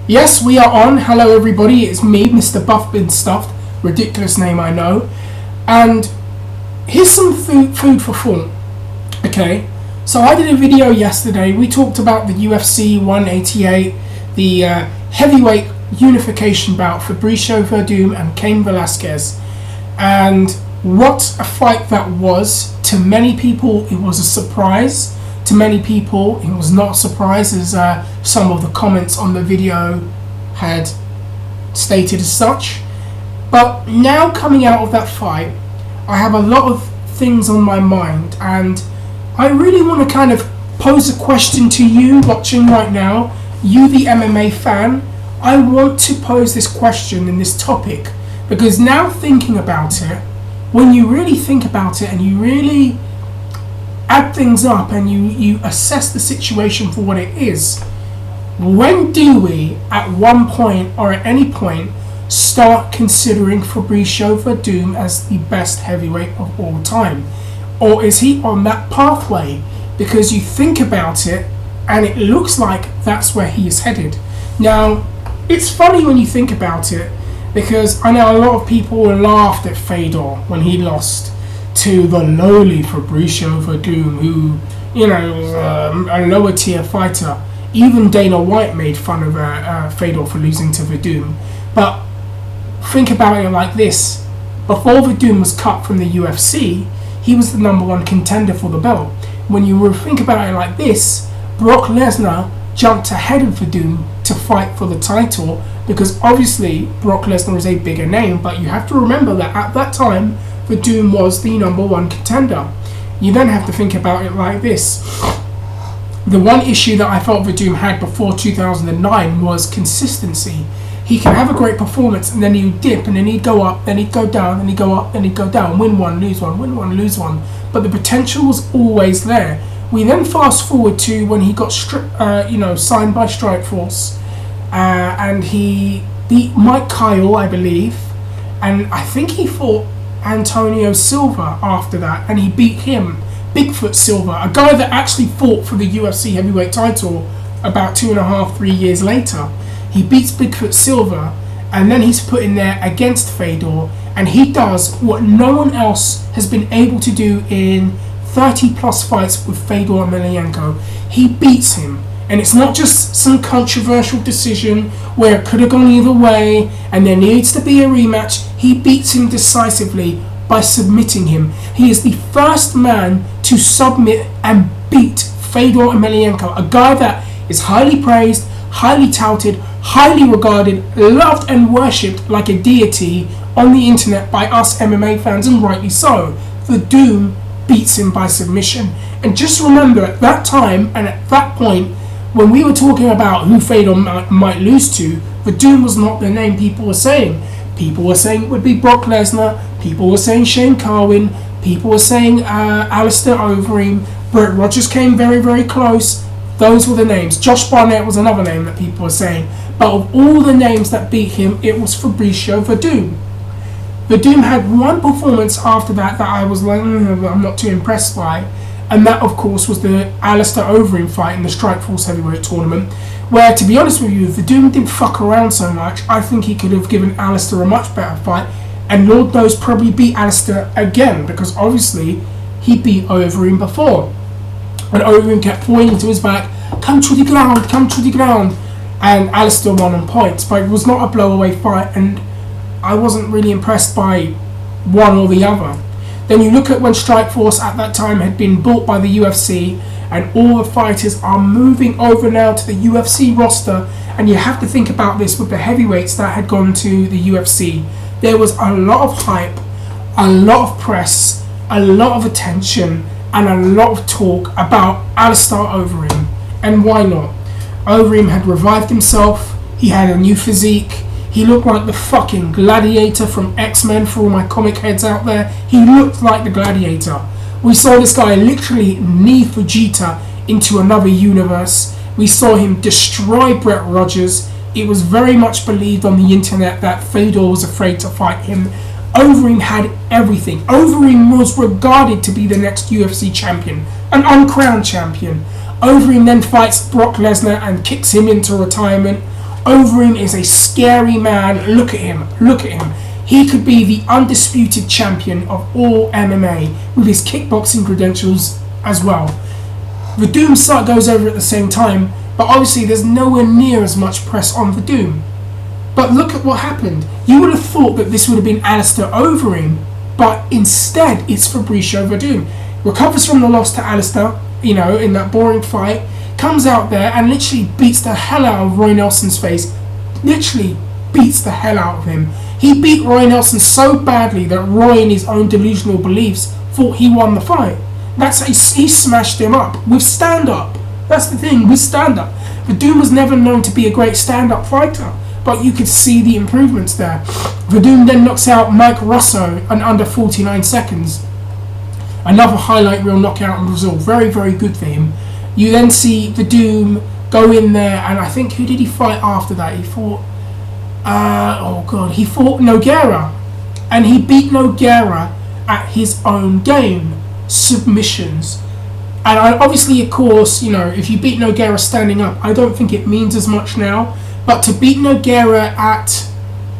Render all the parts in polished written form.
Yes, we are on. Hello, everybody. It's me, Mr. Buff Bin Stuffed. Ridiculous name, I know. And here's some food for thought. Okay, so I did a video yesterday. We talked about the UFC 188, the heavyweight unification bout, Fabricio Werdum and Cain Velasquez. And what a fight that was. To many people, it was a surprise. To many people, it was not a surprise, as some of the comments on the video had stated as such. But now, coming out of that fight, I have a lot of things on my mind, and I really want to kind of pose a question to you watching right now, you the MMA fan. I want to pose this question and this topic, because now thinking about it, when you really think about it and you really add things up and you assess the situation for what it is, when do we, at one point or at any point, start considering Fabricio Werdum as the best heavyweight of all time? Or is he on that pathway? Because you think about it and it looks like that's where he is headed. Now, it's funny when you think about it, because I know a lot of people laughed at Fedor when he lost to the lowly Fabricio Werdum, who, was a lower tier fighter. Even Dana White made fun of Fedor for losing to Werdum. But think about it like this. Before Werdum was cut from the UFC, he was the number one contender for the belt. When you think about it like this, Brock Lesnar jumped ahead of Werdum to fight for the title, because obviously Brock Lesnar is a bigger name, but you have to remember that at that time, Werdum was the number one contender. You then have to think about it like this. The one issue that I felt Werdum had before 2009 was consistency. He can have a great performance and then he'd dip and then he'd go up, then he'd go down, then he'd go up, then he'd go down, win one, lose one, win one, lose one. But the potential was always there. We then fast forward to when he got signed by Strikeforce, and he beat Mike Kyle, I believe, and I think he fought Antonio Silva after that, and he beat him, Bigfoot Silva, a guy that actually fought for the UFC heavyweight title about 2.5, 3 years later. He beats Bigfoot Silva, and then he's put in there against Fedor, and he does what no one else has been able to do in 30 plus fights with Fedor Emelianenko. He beats him, and it's not just some controversial decision where it could have gone either way and there needs to be a rematch. He beats him decisively by submitting him. He is the first man to submit and beat Fedor Emelianenko, a guy that is highly praised, highly touted, highly regarded, loved and worshipped like a deity on the internet by us MMA fans, and rightly so. Werdum beats him by submission. And just remember, at that time and at that point, when we were talking about who Fedor might lose to, Werdum was not the name people were saying. People were saying it would be Brock Lesnar, people were saying Shane Carwin, people were saying Alistair Overeem, Brett Rogers came very, very close. Those were the names. Josh Barnett was another name that people were saying. But of all the names that beat him, it was Fabricio Werdum. Werdum had one performance after that I was like, I'm not too impressed by. And that, of course, was the Alistair Overeem fight in the Strikeforce heavyweight tournament, where, to be honest with you, Werdum didn't fuck around so much. I think he could have given Alistair a much better fight, and Lord knows probably beat Alistair again, because obviously he beat Overeem before. And Overeem kept pointing to his back, come to the ground, and Alistair won on points. But it was not a blow-away fight, and I wasn't really impressed by one or the other. Then you look at when Strikeforce at that time had been bought by the UFC, and all the fighters are moving over now to the UFC roster, and you have to think about this with the heavyweights that had gone to the UFC. There was a lot of hype, a lot of press, a lot of attention, and a lot of talk about Alistair Overeem. And why not? Overeem had revived himself, he had a new physique, he looked like the fucking Gladiator from X-Men, for all my comic heads out there. He looked like the Gladiator. We saw this guy literally knee Vegeta into another universe. We saw him destroy Brett Rogers. It was very much believed on the internet that Fedor was afraid to fight him. Overeem had everything. Overeem was regarded to be the next UFC champion, an uncrowned champion. Overeem then fights Brock Lesnar and kicks him into retirement. Overeem is a scary man. Look at him. Look at him. He could be the undisputed champion of all MMA with his kickboxing credentials as well. Werdum goes over at the same time, but obviously there's nowhere near as much press on Werdum. But look at what happened. You would have thought that this would have been Alistair Overeem, but instead it's Fabricio Werdum. Recovers from the loss to Alistair, in that boring fight, comes out there and literally beats the hell out of Roy Nelson's face. Literally beats the hell out of him. He beat Roy Nelson so badly that Roy, in his own delusional beliefs, thought he won the fight. He smashed him up with stand-up. That's the thing, with stand-up. Werdum was never known to be a great stand-up fighter, but you could see the improvements there. Werdum then knocks out Mike Rosso in under 49 seconds. Another highlight reel knockout in Brazil. Very, very good for him. You then see Werdum go in there, and I think, who did he fight after that? He fought... he fought Nogueira. And he beat Nogueira at his own game. Submissions. And obviously, of course, if you beat Nogueira standing up, I don't think it means as much now. But to beat Nogueira at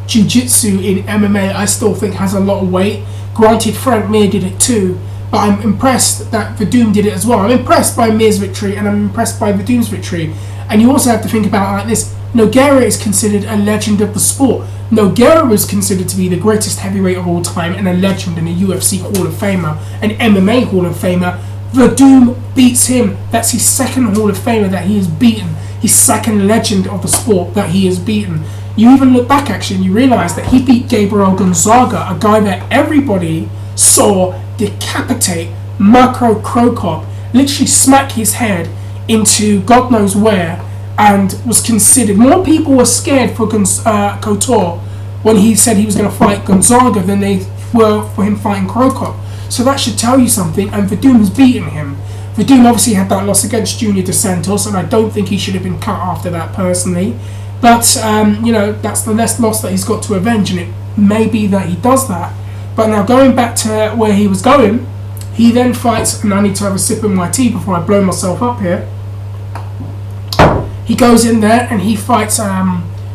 Jiu-Jitsu in MMA, I still think has a lot of weight. Granted, Frank Mir did it too, but I'm impressed that Werdum did it as well. I'm impressed by Mir's victory, and I'm impressed by Werdum's victory. And you also have to think about it like this. Nogueira is considered a legend of the sport. Nogueira was considered to be the greatest heavyweight of all time and a legend and a UFC Hall of Famer, an MMA Hall of Famer. Werdum beats him. That's his second Hall of Famer that he has beaten. His second legend of the sport that he has beaten. You even look back actually and you realise that he beat Gabriel Gonzaga, a guy that everybody saw decapitate Marco Krokop, literally smack his head into God knows where, and was considered... More people were scared for Couture when he said he was going to fight Gonzaga than they were for him fighting Krokop. So that should tell you something, and Werdum has beaten him. Werdum obviously had that loss against Junior Dos Santos, and I don't think he should have been cut after that personally. But, that's the next loss that he's got to avenge, and it may be that he does that. But now going back to where he was going, he then fights, and I need to have a sip of my tea before I blow myself up here. He goes in there and he fights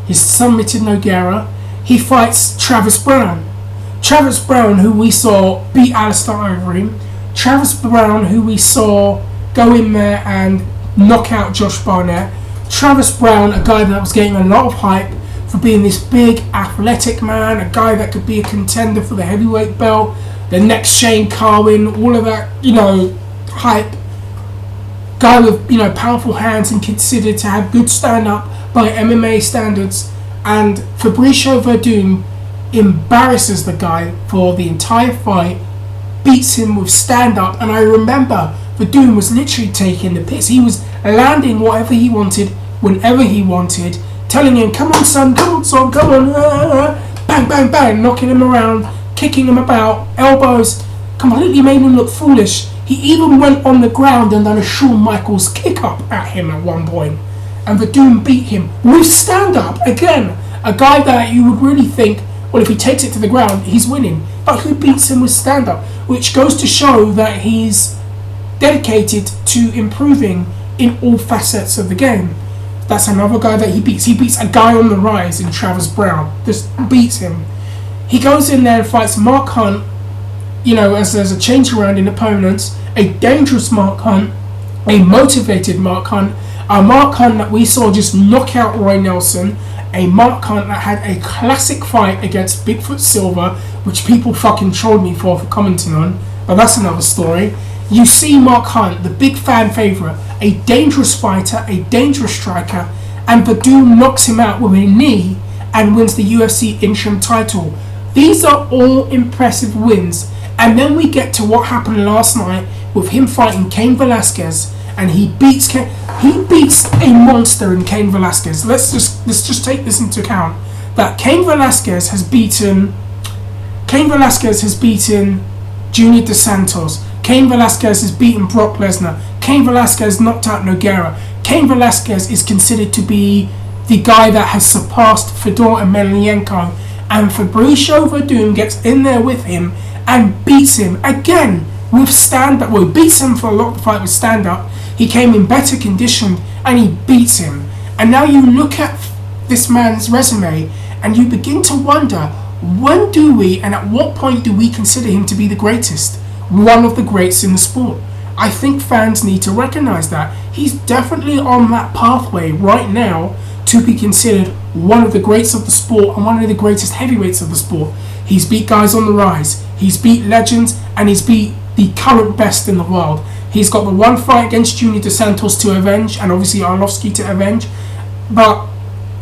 his submitted Nogueira. He fights Travis Brown. Travis Brown, who we saw beat Alistair Overeem. Travis Brown, who we saw go in there and knock out Josh Barnett. Travis Brown, a guy that was getting a lot of hype for being this big athletic man, a guy that could be a contender for the heavyweight belt, the next Shane Carwin, all of that, hype. Guy with, powerful hands and considered to have good stand-up by MMA standards. And Fabricio Werdum embarrasses the guy for the entire fight, beats him with stand-up, and I remember Werdum was literally taking the piss. He was landing whatever he wanted, whenever he wanted, telling him, come on son, come on, bang, bang, bang, knocking him around, kicking him about, elbows, completely made him look foolish. He even went on the ground and done a Shawn Michaels kick up at him at one point. And Werdum beat him with stand-up. Again, a guy that you would really think, well, if he takes it to the ground, he's winning. But who beats him with stand-up? Which goes to show that he's dedicated to improving in all facets of the game. That's another guy that he beats. He beats a guy on the rise in Travis Brown. Just beats him. He goes in there and fights Mark Hunt, as there's a change around in opponents, a dangerous Mark Hunt, a motivated Mark Hunt, a Mark Hunt that we saw just knock out Roy Nelson, a Mark Hunt that had a classic fight against Bigfoot Silva, which people fucking trolled me for commenting on, but that's another story. You see Mark Hunt, the big fan favourite, a dangerous fighter, a dangerous striker, and Werdum knocks him out with a knee and wins the UFC interim title. These are all impressive wins. And then we get to what happened last night with him fighting Cain Velasquez, and he beats a monster in Cain Velasquez. Let's just take this into account, that Cain Velasquez has beaten Junior Dos Santos. Cain Velasquez has beaten Brock Lesnar. Cain Velasquez knocked out Nogueira. Cain Velasquez is considered to be the guy that has surpassed Fedor Emelianenko, and Fabricio Werdum gets in there with him and beats him again with stand-up. Well, beats him for a lot of the fight with stand-up. He came in better conditioned and he beats him. And now you look at this man's resume and you begin to wonder, when do we and at what point do we consider him to be the greatest? One of the greats in the sport. I think fans need to recognise that. He's definitely on that pathway right now to be considered one of the greats of the sport and one of the greatest heavyweights of the sport. He's beat guys on the rise, he's beat legends, and he's beat the current best in the world. He's got the one fight against Junior Dos Santos to avenge, and obviously Arlovski to avenge. But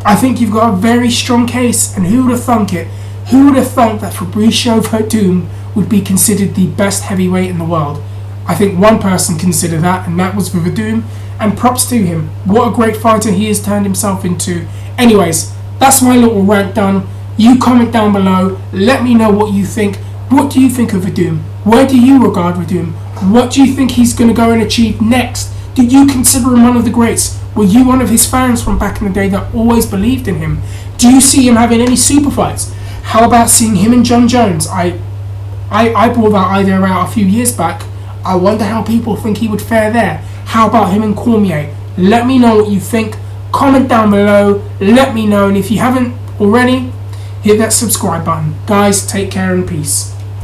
I think you've got a very strong case, and who would have thunk it? Who would have thunk that Fabricio Werdum would be considered the best heavyweight in the world? I think one person considered that, and that was Werdum, and props to him. What a great fighter he has turned himself into. Anyways, that's my little rant done. You comment down below, let me know what you think. What do you think of Werdum? Where do you regard Werdum? What do you think he's going to go and achieve next? Do you consider him one of the greats? Were you one of his fans from back in the day that always believed in him? Do you see him having any super fights? How about seeing him and John Jones? I brought that idea out a few years back. I wonder how people think he would fare there. How about him and Cormier? Let me know what you think. Comment down below. Let me know. And if you haven't already, hit that subscribe button. Guys, take care and peace.